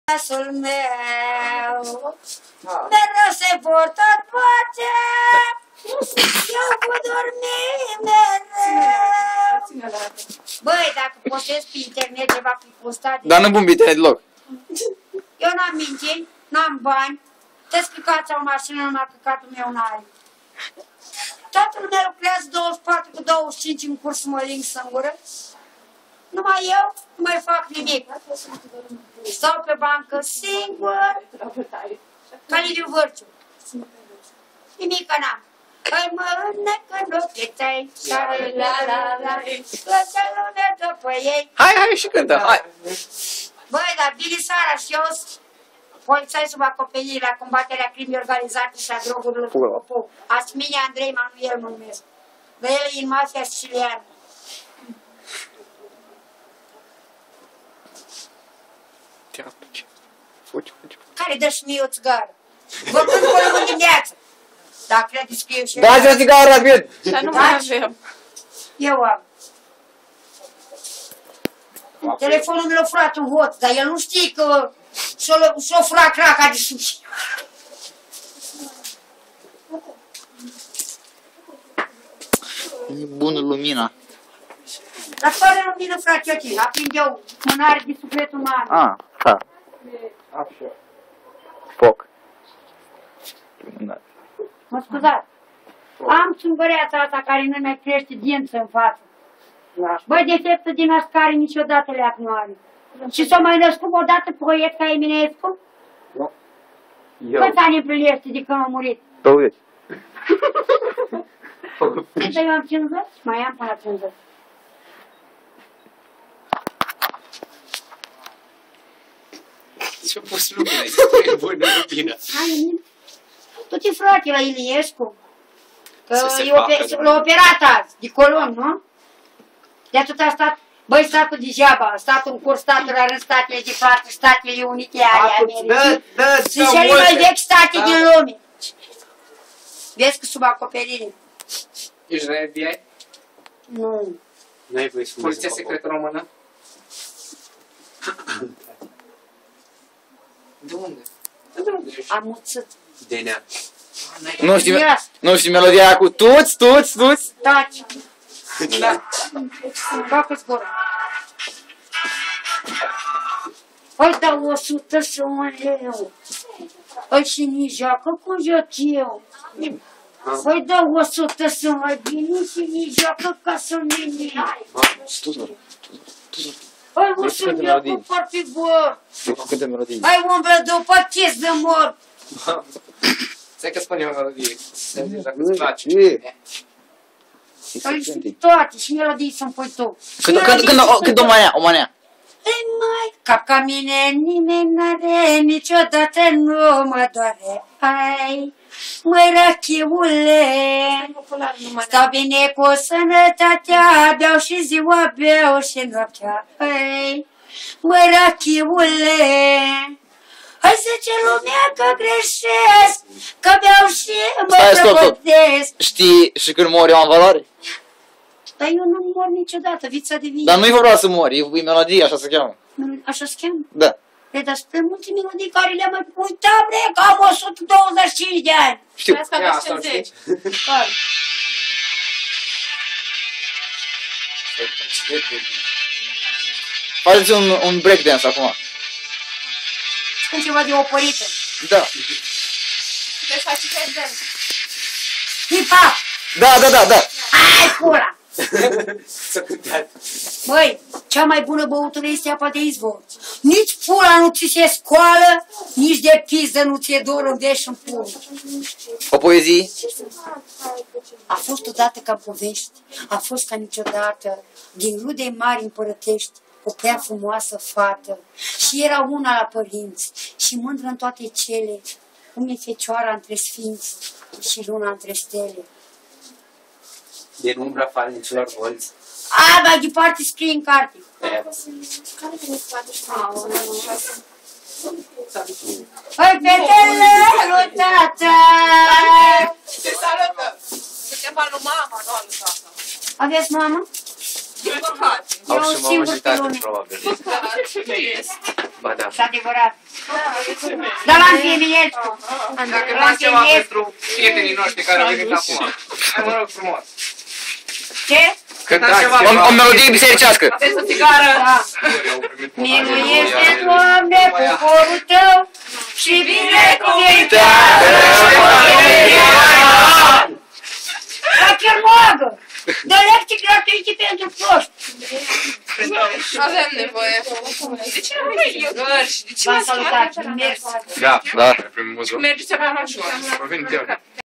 Glasul meu mereu se vor tot face, eu cu dormi mereu. Băi, dacă postez pe internet ceva pe postat... Dar nu bun pe internet deloc. Eu n-am minți, n-am bani, te spicați o mașină, numai căcatul meu n-are. Toată lumea lucrează 24 cu 25 în curs să mă ling singură. Numai eu nu mai fac nimic. Stau pe bancă singur, ca Liviu Vârciu. Nimic n-am. Păi mă înnecă în ocheței, la-la-la-la, lăsă lumea după ei. Hai și cântă, hai. Băi, dar Billy Sara și eu, polițai sub acoperire la combaterea crimei organizate și a drogurilor cu Popo. Asminia Andrei Manuel mă numesc. Dar el e în mafia siciliană. Care dă-și mie o țigară? Vă cânt până în dimineață. Dar credeți că eu și... Dați o țigară rapid! Dar nu mai avem. Eu am. Telefonul mi l-a furat un hoț, dar el nu știe că s-o furat craca de sus. E bună lumina. Dar fără lumină, frate, ok, aprind eu mânare de sufletul uman. Ah, ha. Foc. Mă scuzați. Am țumbăreața asta care nu mai crește dinți în față. Băi, defectul din ascare niciodată leac nu are. Și s-o mai născut odată proiect ca Eminescu? Nu. Câți ani împlinește de când a murit? 20. Cât eu am 50? Mai am până la 50. Ce-a pus lucrurile aici? E bună lumină. Hai, tu-ți frate la Iliescu. Că l-a operat azi, de colon, nu? De atât a stat, băi, statul degeaba, statul în curs, statul la rând, statele de față, Statele Unite ale Americii. Sunt cele mai vechi state din lume. Vezi că sub acoperire. Ești la FBI? Nu. N-ai voie să Poliția secretă română? De unde? De unde ești? Am muțit. DNA. Nu știi melodia aia cu tuți. Taci. Da. Facă-ți gura. Îi dau 100 și un leu. Îi și ni joacă cum joc eu. Îi dau 100 să mai bine și ni joacă ca să mine. Îi usul eu cu portigor. Câte melodii? Îi umblă după chis de mor. Stai că spune o melodie. Să-mi zici dacă îți place. Îi știi toate și melodii să-mi pui tu. Când o manea? Ei mai, ca mine nimeni n-are, niciodată nu mă doare. Ai, măi rachiule, stau bine cu sănătatea, beau și ziua, beau și noaptea. Ai, măi rachiule, hai zice lumea că greșesc, că beau și mă prăpădesc. Știi și când mori eu am valoare? Dar eu nu mor niciodată, vița de vie. Dar nu-i vorba să mori, e melodie, așa se cheamă. Așa se cheamă? Da. E, dar spre multe melodii care le-am mai uitat, bre, că am 125 de ani. Știu. Asta aveți 50. Faceți un breakdance acum. Spun ceva de oporită. Da. Deci faci și dance. Hip-hop! Da. Hai, pula! Să cântați. Băi, cea mai bună băutură este apa de izvor. Nici pula nu ți se scoală, nici de pizdă nu ți-e dor în vești în pulă. O poezie? A fost odată ca povești, a fost ca niciodată, din rude mari împărătești, o prea frumoasă fată. Și era una la părinți, și mândră în toate cele, cum e fecioara între sfinți și luna între stele. Din umbra falnicilor volți. A, mai departe scrie în carte. Păi, fetele lui tata! Se salută! Suntem al lui mama, nu al lui tata. Aveți mamă? Au Eu și singur pe mobilitate, lume. probabil. Ba da. Și adevărat. Dar l-am pe Eminescu. Dacă faci ceva pentru prietenii noștri care au venit acum, hai mă rog frumos. Ce? Cântați ceva. O melodie bisericească. Aveți o țigară? Miluiește, Doamne, poporul Tău și binecuvântează. La Chermogă! Dă lecții gratuite pentru proști. Avem nevoie. De ce nu vrei eu? Și de ce V-am m-ați salutat. Mersi. Da, Da. primul muzul. Mergeți la mașină. Vin,